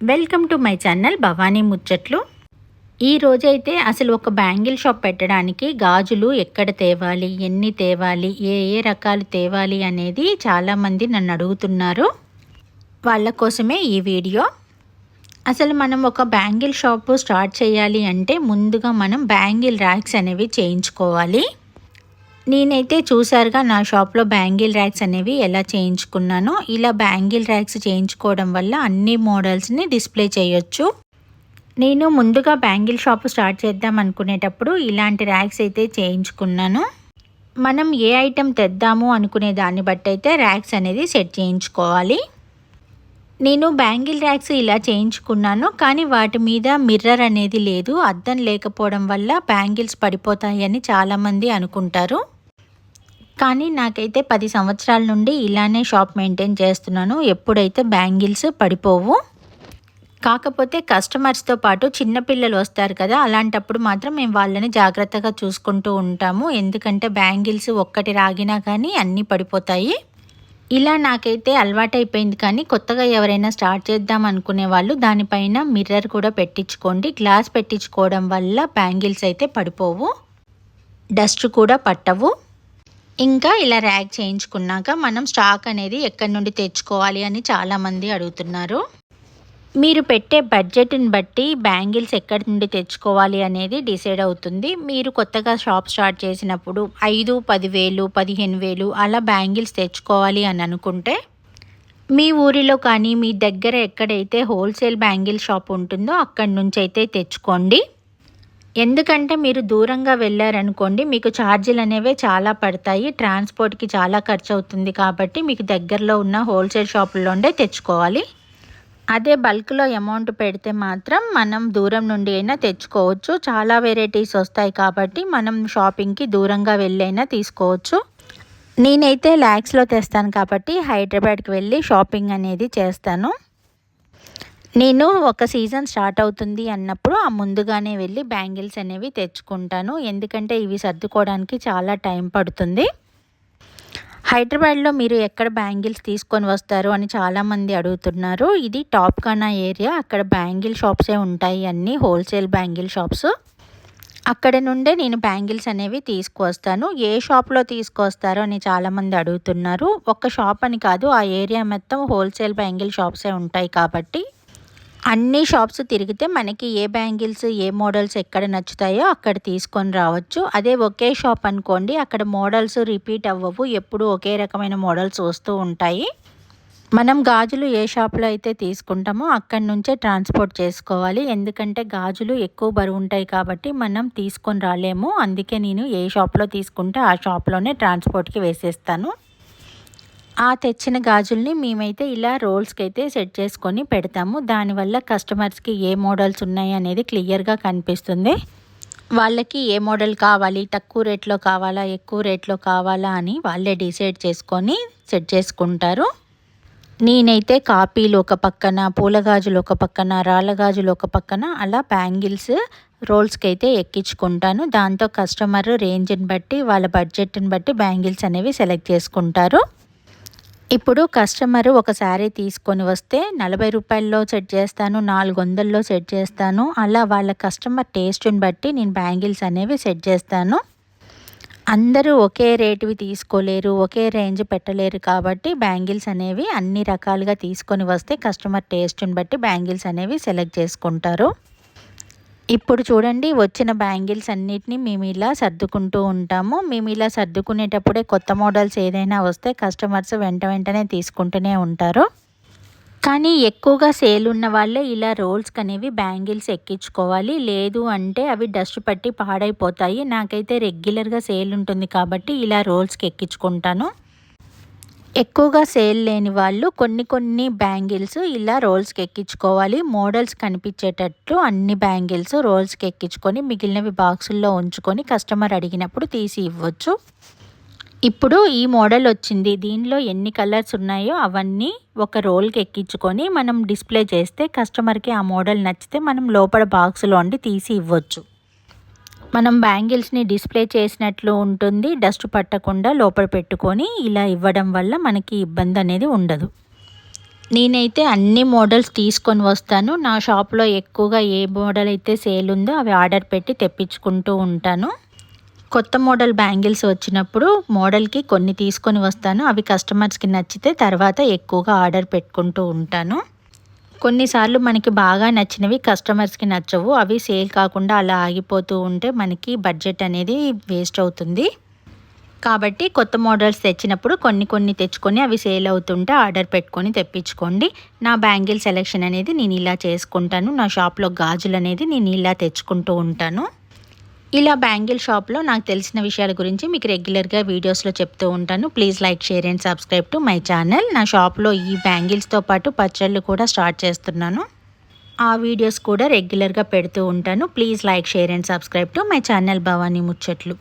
Welcome to my channel Bhavani ముచ్చట్లు. ఈ రోజైతే అసలు ఒక బ్యాంగిల్ షాప్ పెట్టడానికి గాజులు ఎక్కడ తేవాలి, ఎన్ని తేవాలి, ఏ ఏ రకాలు తేవాలి అనేది చాలామంది నన్ను అడుగుతున్నారు. వాళ్ళ కోసమే ఈ వీడియో. అసలు మనం ఒక బ్యాంగిల్ షాపు స్టార్ట్ చేయాలి అంటే ముందుగా మనం బ్యాంగిల్ ర్యాక్స్ అనేవి చేయించుకోవాలి. నేనైతే చూసారుగా నా షాప్లో బ్యాంగిల్ ర్యాక్స్ అనేవి ఎలా చేయించుకున్నానో. ఇలా బ్యాంగిల్ ర్యాక్స్ చేయించుకోవడం వల్ల అన్ని మోడల్స్ని డిస్ప్లే చేయొచ్చు. నేను ముందుగా బ్యాంగిల్ షాప్ స్టార్ట్ చేద్దాం అనుకునేటప్పుడు ఇలాంటి ర్యాక్స్ అయితే చేయించుకున్నాను. మనం ఏ ఐటెం తెద్దాము అనుకునే దాన్ని బట్టి అయితే ర్యాక్స్ అనేది సెట్ చేయించుకోవాలి. నేను బ్యాంగిల్ ర్యాక్స్ ఇలా చేయించుకున్నాను, కానీ వాటి మీద మిర్రర్ అనేది లేదు. అద్దం లేకపోవడం వల్ల బ్యాంగిల్స్ పడిపోతాయని చాలామంది అనుకుంటారు. కానీ నాకైతే 10 సంవత్సరాల నుండి ఇలానే షాప్ మెయింటైన్ చేస్తున్నాను. ఎప్పుడైతే బ్యాంగిల్స్ పడిపోవు. కాకపోతే కస్టమర్స్తో పాటు చిన్నపిల్లలు వస్తారు కదా, అలాంటప్పుడు మాత్రం మేము వాళ్ళని జాగ్రత్తగా చూసుకుంటూ ఉంటాము. ఎందుకంటే బ్యాంగిల్స్ ఒక్కటి రాగినా కానీ అన్నీ పడిపోతాయి. ఇలా నాకైతే అలవాటైపోయింది. కానీ కొత్తగా ఎవరైనా స్టార్ట్ చేద్దాం అనుకునే వాళ్ళు దానిపైన మిర్రర్ కూడా పెట్టించుకోండి. గ్లాస్ పెట్టించుకోవడం వల్ల బ్యాంగిల్స్ అయితే పడిపోవు, డస్ట్ కూడా పట్టవు. ఇంకా ఇలా ర్యాక్ చేయించుకున్నాక మనం స్టాక్ అనేది ఎక్కడి నుండి తెచ్చుకోవాలి అని చాలామంది అడుగుతున్నారు. మీరు పెట్టే బడ్జెట్ని బట్టి బ్యాంగిల్స్ ఎక్కడి నుండి తెచ్చుకోవాలి అనేది డిసైడ్ అవుతుంది. మీరు కొత్తగా షాప్ స్టార్ట్ చేసినప్పుడు 5, 10,000, 15,000 అలా బ్యాంగిల్స్ తెచ్చుకోవాలి అని అనుకుంటే మీ ఊరిలో కానీ మీ దగ్గర ఎక్కడైతే హోల్సేల్ బ్యాంగిల్ షాప్ ఉంటుందో అక్కడి నుంచి అయితే తెచ్చుకోండి. ఎందుకంటే మీరు దూరంగా వెళ్ళారనుకోండి, మీకు ఛార్జీలు అనేవి చాలా పడతాయి. ట్రాన్స్పోర్ట్కి చాలా ఖర్చు అవుతుంది. కాబట్టి మీకు దగ్గరలో ఉన్న హోల్సేల్ షాపుల్లోనే తెచ్చుకోవాలి. అదే బల్క్లో అమౌంట్ పెడితే మాత్రం మనం దూరం నుండి అయినా తెచ్చుకోవచ్చు. చాలా వెరైటీస్ వస్తాయి కాబట్టి మనం షాపింగ్కి దూరంగా వెళ్ళైనా తీసుకోవచ్చు. నేనైతే ల్యాక్స్లో తెస్తాను కాబట్టి హైదరాబాద్కి వెళ్ళి షాపింగ్ అనేది చేస్తాను. నేను ఒక సీజన్ స్టార్ట్ అవుతుంది అన్నప్పుడు ముందుగానే వెళ్ళి బ్యాంగిల్స్ అనేవి తెచ్చుకుంటాను. ఎందుకంటే ఇవి సర్దుకోవడానికి చాలా టైం పడుతుంది. హైదరాబాద్లో మీరు ఎక్కడ బ్యాంగిల్స్ తీసుకొని వస్తారు అని చాలామంది అడుగుతున్నారు. ఇది టాప్ఖానా ఏరియా, అక్కడ బ్యాంగిల్ షాప్సే ఉంటాయి, అన్నీ హోల్సేల్ బ్యాంగిల్ షాప్స్. అక్కడ నుండే నేను బ్యాంగిల్స్ అనేవి తీసుకువస్తాను. ఏ షాప్లో తీసుకొస్తారో అని చాలామంది అడుగుతున్నారు. ఒక షాప్ అని కాదు, ఆ ఏరియా మొత్తం హోల్సేల్ బ్యాంగిల్ షాప్సే ఉంటాయి. కాబట్టి అన్ని షాప్స్ తిరిగితే మనకి ఏ బ్యాంగిల్స్ ఏ మోడల్స్ ఎక్కడ నచ్చుతాయో అక్కడ తీసుకొని రావచ్చు. అదే ఒకే షాప్ అనుకోండి, అక్కడ మోడల్స్ రిపీట్ అవ్వవు, ఎప్పుడు ఒకే రకమైన మోడల్స్ వస్తూ ఉంటాయి. మనం గాజులు ఏ షాప్లో అయితే తీసుకుంటామో అక్కడి నుంచే ట్రాన్స్పోర్ట్ చేసుకోవాలి. ఎందుకంటే గాజులు ఎక్కువ బరువు ఉంటాయి కాబట్టి మనం తీసుకొని రాలేము. అందుకే నేను ఏ షాప్లో తీసుకుంటే ఆ షాప్లోనే ట్రాన్స్పోర్ట్కి వేసేస్తాను. ఆ తెచ్చిన గాజుల్ని మేమైతే ఇలా రోల్స్కి అయితే సెట్ చేసుకొని పెడతాము. దానివల్ల కస్టమర్స్కి ఏ మోడల్స్ ఉన్నాయి అనేది క్లియర్గా కనిపిస్తుంది. వాళ్ళకి ఏ మోడల్ కావాలి, తక్కువ రేట్లో కావాలా, ఎక్కువ రేట్లో కావాలా అని వాళ్ళే డిసైడ్ చేసుకొని సెట్ చేసుకుంటారు. నేనైతే కాపీలు ఒక పక్కన, పూల గాజులు ఒక పక్కన, రాళ్ళ గాజులు ఒక పక్కన అలా బ్యాంగిల్స్ రోల్స్కి అయితే ఎక్కించుకుంటాను. దాంతో కస్టమర్ రేంజ్ని బట్టి వాళ్ళ బడ్జెట్ని బట్టి బ్యాంగిల్స్ అనేవి సెలెక్ట్ చేసుకుంటారు. ఇప్పుడు కస్టమర్ ఒక శారీ తీసుకొని వస్తే 40 రూపాయల్లో సెట్ చేస్తాను, 400లో సెట్ చేస్తాను. అలా వాళ్ళ కస్టమర్ టేస్ట్ని బట్టి నేను బ్యాంగిల్స్ అనేవి సెట్ చేస్తాను. అందరూ ఒకే రేటువి తీసుకోలేరు, ఒకే రేంజ్ పెట్టలేరు. కాబట్టి బ్యాంగిల్స్ అనేవి అన్ని రకాలుగా తీసుకొని వస్తే కస్టమర్ టేస్ట్ని బట్టి బ్యాంగిల్స్ అనేవి సెలెక్ట్ చేసుకుంటారు. ఇప్పుడు చూడండి, వచ్చిన బ్యాంగిల్స్ అన్నిటినీ మేము ఇలా సర్దుకుంటూ ఉంటాము. మేము ఇలా సర్దుకునేటప్పుడే కొత్త మోడల్స్ ఏదైనా వస్తే కస్టమర్స్ వెంటనే తీసుకుంటూనే ఉంటారు. కానీ ఎక్కువగా సేల్ ఉన్న వాళ్ళే ఇలా రోల్స్కి అనేవి బ్యాంగిల్స్ ఎక్కించుకోవాలి. లేదు అంటే అవి డస్ట్ పట్టి పాడైపోతాయి. నాకైతే రెగ్యులర్గా సేల్ ఉంటుంది కాబట్టి ఇలా రోల్స్కి ఎక్కించుకుంటాను. ఎక్కువగా సేల్ లేని వాళ్ళు కొన్ని బ్యాంగిల్స్ ఇలా రోల్స్కి ఎక్కించుకోవాలి. మోడల్స్ కనిపించేటట్లు అన్ని బ్యాంగిల్స్ రోల్స్కి ఎక్కించుకొని మిగిలినవి బాక్సుల్లో ఉంచుకొని కస్టమర్ అడిగినప్పుడు తీసి ఇవ్వచ్చు. ఇప్పుడు ఈ మోడల్ వచ్చింది, దీనిలో ఎన్ని కలర్స్ ఉన్నాయో అవన్నీ ఒక రోల్కి ఎక్కించుకొని మనం డిస్ప్లే చేస్తే కస్టమర్కి ఆ మోడల్ నచ్చితే మనం లోపల బాక్సులో తీసి ఇవ్వచ్చు. మనం బ్యాంగిల్స్ని డిస్ప్లే చేసినట్లు ఉంటుంది, డస్ట్ పట్టకుండా లోపల పెట్టుకొని ఇలా ఇవ్వడం వల్ల మనకి ఇబ్బంది అనేది ఉండదు. నేనైతే అన్ని మోడల్స్ తీసుకొని వస్తాను. నా షాప్‌లో ఎక్కువగా ఏ మోడల్ అయితే సేల్ ఉందో అవి ఆర్డర్ పెట్టి తెప్పించుకుంటూ ఉంటాను. కొత్త మోడల్ బ్యాంగిల్స్ వచ్చినప్పుడు మోడల్‌కి కొన్ని తీసుకొని వస్తాను. అవి కస్టమర్స్‌కి నచ్చితే తర్వాత ఎక్కువగా ఆర్డర్ పెట్టుకుంటూ ఉంటాను. కొన్నిసార్లు మనకి బాగా నచ్చినవి కస్టమర్స్‌కి నచ్చవు. అవి సేల్ కాకుండా అలా ఆగిపోతూ ఉంటే మనకి బడ్జెట్ అనేది వేస్ట్ అవుతుంది. కాబట్టి కొత్త మోడల్స్ తెచ్చినప్పుడు కొన్ని కొన్ని తెచ్చుకొని అవి సేల్ అవుతుంటే ఆర్డర్ పెట్టుకొని తెప్పించుకోండి. నా బ్యాంగిల్ సెలెక్షన్ అనేది నేను ఇలా చేసుకుంటాను. నా షాప్‌లో గాజులు అనేది నేను ఇలా తెచ్చుకుంటూ ఉంటాను. ఇలా బ్యాంగిల్ షాప్‌లో నాకు తెలిసిన విషయాల గురించి మీకు రెగ్యులర్‌గా వీడియోస్‌లో చెప్తూ ఉంటాను. Please like, share and subscribe to my channel. నా షాప్‌లో ఈ బ్యాంగిల్స్‌తో పాటు పచ్చళ్ళు కూడా స్టార్ట్ చేస్తున్నాను. ఆ వీడియోస్ కూడా రెగ్యులర్‌గా పెడుతూ ఉంటాను. Please like, share and subscribe to my channel Bhavani ముచ్చట్లు.